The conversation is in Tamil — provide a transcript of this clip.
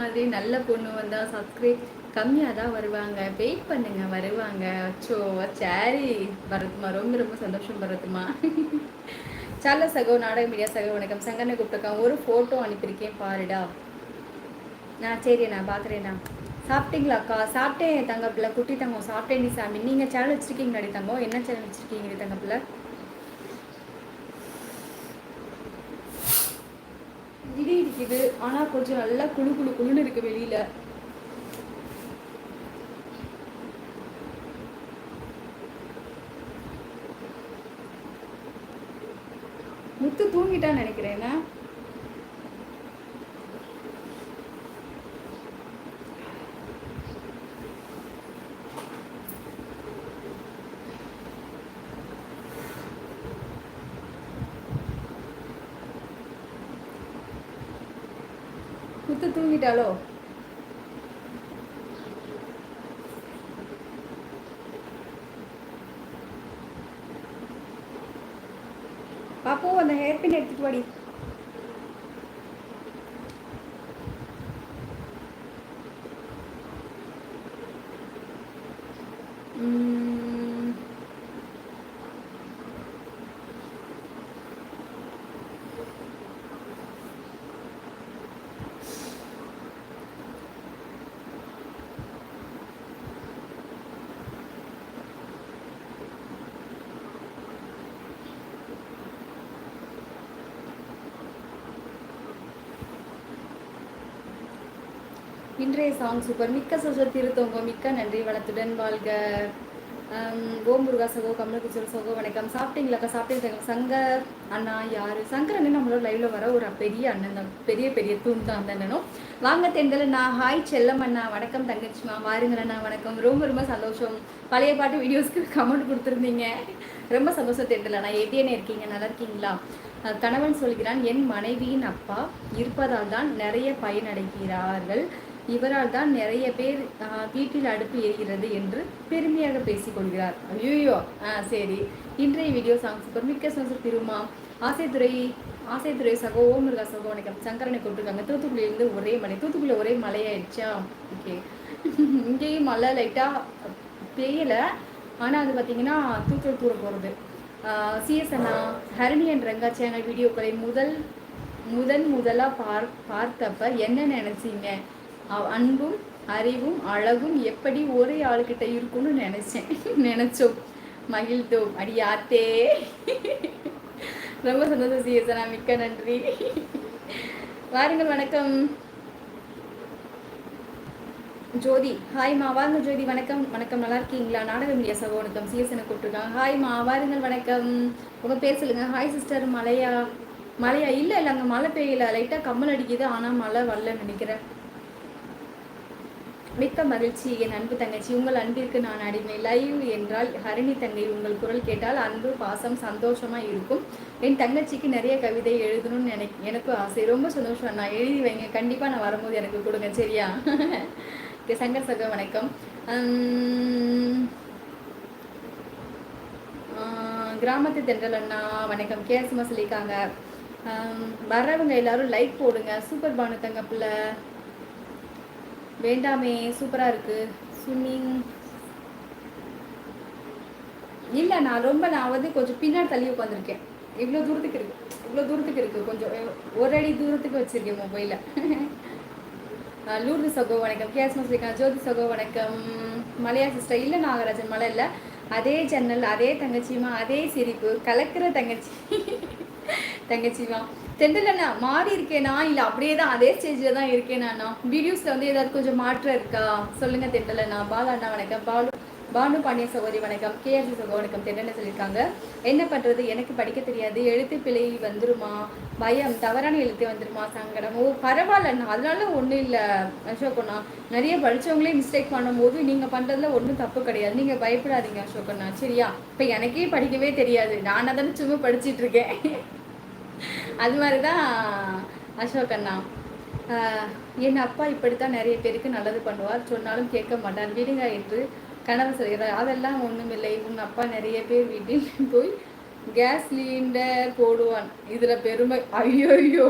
மாதிரி நல்ல பொண்ணு வந்தால் சப்ஸ்கிரைப் கம்மியாக தான் வருவாங்க, வெயிட் பண்ணுங்க வருவாங்க. அச்சோ சரி பரத்மா, ரொம்ப ரொம்ப சந்தோஷம் பரத்மா. சால சகோ, நாடக மீடியா சகோ வணக்கம். சங்கனை கூப்பிட்டுருக்கான், ஒரு ஃபோட்டோ அனுப்பியிருக்கேன் பாருடா. சரி நான் பார்க்குறேண்ணா. சாப்பிட்டீங்களாக்கா? சாப்பிட்டேன் தங்கப்பில்லை, குட்டி தங்கம் சாப்பிட்டேன். நீ சாமி நீங்கள் சேனல் வச்சுருக்கீங்களாடி தங்கம்? என்ன சேனல் வச்சுருக்கீங்க தங்கப்பில்லை? இடி இருக்குது, ஆனால் கொஞ்சம் நல்லா குழு குழு குழுன்னு இருக்கு வெளியில. முத்து தூங்கிட்டான்னு நினைக்கிறேன்னா. முத்து தூங்கிட்டாலோ? பாப்போ அந்த ஹேர் பின் எடுத்துட்டு வாடி. இன்றைய சாங் சூப்பர். மிக்க சோசல் திருத்தோங்க, மிக்க நன்றி, வளத்துடன் வாழ்க. ஓம் முருகா சகோ, கமலகுச்சல் சகோ வணக்கம். சாப்பிட்டீங்களாக்கா? சாப்பிட்டீங்க சங்கர் அண்ணா. யாரு சங்கர் அண்ணன்? நம்மளோட லைவ்ல வர ஒரு பெரிய அண்ணன் தான், பெரிய பெரிய தூண் தான் அந்த அண்ணனும். வாங்க தெண்டல் அண்ணா. ஹாய் செல்லம் அண்ணா வணக்கம். தங்கச்சிமா வாருங்கள் அண்ணா வணக்கம். ரொம்ப ரொம்ப சந்தோஷம். பழைய பாட்டு வீடியோஸ்க்கு கமெண்ட் கொடுத்துருந்தீங்க, ரொம்ப சந்தோஷம். தெண்டல் அண்ணா எப்படியே இருக்கீங்க? நல்லா இருக்கீங்களா? கணவன் சொல்கிறான், என் மனைவியின் அப்பா இருப்பதால் தான் நிறைய பயனடைகிறார்கள், இவரால் தான் நிறைய பேர் வீட்டில் அடுப்பு எரிகிறது என்று பெருமையாக பேசிக்கொள்கிறார். ஐயோ சரி. இன்றைய வீடியோ சாங் சூப்பர். மிக்க சந்தோஷம் திருமா. ஆசைத்துறை சகோ, ஓம் முருகா சகோ வணக்கம். சங்கரனை கூப்பிட்டுருக்காங்க. தூத்துக்குடியிலேருந்து ஒரே மழை. தூத்துக்குடியில் ஒரே மழையாயிடுச்சா? ஓகே. இங்கேயும் மழை லைட்டாக பெய்யலை, ஆனால் அது பார்த்தீங்கன்னா தூத்தல் தூர போகிறது. சிஎஸ்அண்ணா, ஹரணி அண்ட் ரங்கா சேனல் வீடியோக்களை முதலாக பார்த்தப்ப என்ன நினச்சிங்க? அன்பும் அறிவும் அழகும் எப்படி ஒரே ஆளுக்கிட்ட இருக்கும்னு நினைச்சோம், மகிழ்ந்தோம். அடியாத்தே ரொம்ப சந்தோஷம் சிஎஸ்அண்ணா, மிக்க நன்றி. வாருங்கள் வணக்கம். ஜோதி ஹாய்மா, வாருங்க ஜோதி வணக்கம். வணக்கம், நல்லா இருக்கீங்களா? நாடக மீடியா சகோ வணக்கம். சிஎஸ்என கூப்பிட்டுருக்காங்க. ஹாய்மா வாருங்கள் வணக்கம். உங்கள் பேர் சொல்லுங்கள். Hi sister. மழையா? இல்லை அங்கே மழை பெய்யல, லைட்டாக கம்மல் அடிக்குது, ஆனால் மழை வரலன்னு நினைக்கிறேன். மிக்க மகிழ்ச்சி என் அன்பு தங்கச்சி, உங்கள் அன்பிற்கு நான் அடிமை. லைவ் என்றால் ஹரணி தங்கை, உங்கள் குரல் கேட்டால் அன்பு பாசம் சந்தோஷமா இருக்கும். என் தங்கச்சிக்கு நிறைய கவிதை எழுதணும்னு எனக்கும் ஆசை. ரொம்ப சந்தோஷம், நான் எழுதி வைங்க, கண்டிப்பாக நான் வரும்போது எனக்கு கொடுங்க, சரியா? சங்கர் சகோ வணக்கம். கிராமத்து தென்றல் அண்ணா வணக்கம். கேசுமா சொல்லியிருக்காங்க. வர்றவங்க எல்லாரும் லைக் போடுங்க. சூப்பர் பானு தங்க பிள்ளை வேண்டாமே, சூப்பராக இருக்குது. ஸ்விம்மிங் இல்லை, நான் வந்து கொஞ்சம் பின்னாடி தள்ளி உட்காந்துருக்கேன். இவ்வளோ தூரத்துக்கு இருக்குது, கொஞ்சம் ஒரு அடி தூரத்துக்கு வச்சுருக்கேன் மொபைலில். லூர்து சகோ வணக்கம். கேஸ்மஸ் இருக்கான். ஜோதி சகோ வணக்கம். மலையா சிஸ்டர். இல்லை நாகராஜன், மலை இல்லை, அதே ஜன்னல், அதே தங்கச்சிமா, அதே சிரிப்பு, கலக்கிற தங்கச்சிமா. தெண்டலண்ணா மாறி இருக்கேனா? இல்லை அப்படியே தான் அதே ஸ்டேஜில் தான் இருக்கேனா? வீடியோஸில் வந்து ஏதாவது கொஞ்சம் மாற்றம் இருக்கா சொல்லுங்கள் தெண்டலண்ணா. பாலாண்ணா வணக்கம். பானு பாண்டிய சகோதரி வணக்கம். கேஆர்சி சகோ வணக்கம். தெண்டனை சொல்லியிருக்காங்க. என்ன பண்ணுறது, எனக்கு படிக்க தெரியாது, எழுத்து பிழை வந்துருமா, பயம், தவறான எழுத்து வந்துருமா, சங்கடம். பரவாயில்லண்ணா, அதனால ஒன்றும் இல்லை அசோகண்ணா. நிறைய படித்தவங்களே மிஸ்டேக் பண்ணும்போது நீங்கள் பண்ணுறதுல ஒன்றும் தப்பு கிடையாது, நீங்கள் பயப்படாதீங்க அசோகண்ணா, சரியா? இப்போ எனக்கே படிக்கவே தெரியாது, நான் தானே சும்மா படிச்சிட்ருக்கேன். அது மாதிரி தான் அசோக் அண்ணா. என் அப்பா இப்படித்தான் நிறைய பேருக்கு நல்லது பண்ணுவார், சொன்னாலும் கேட்க மாட்டார், விடுங்க என்று கணவர் சொல்கிறார். அதெல்லாம் ஒன்றுமில்லை, உன் அப்பா நிறைய பேர் வீட்டில் போய் கேஸ் சிலிண்டர் போடுவான், இதில் பெருமை. ஐயோ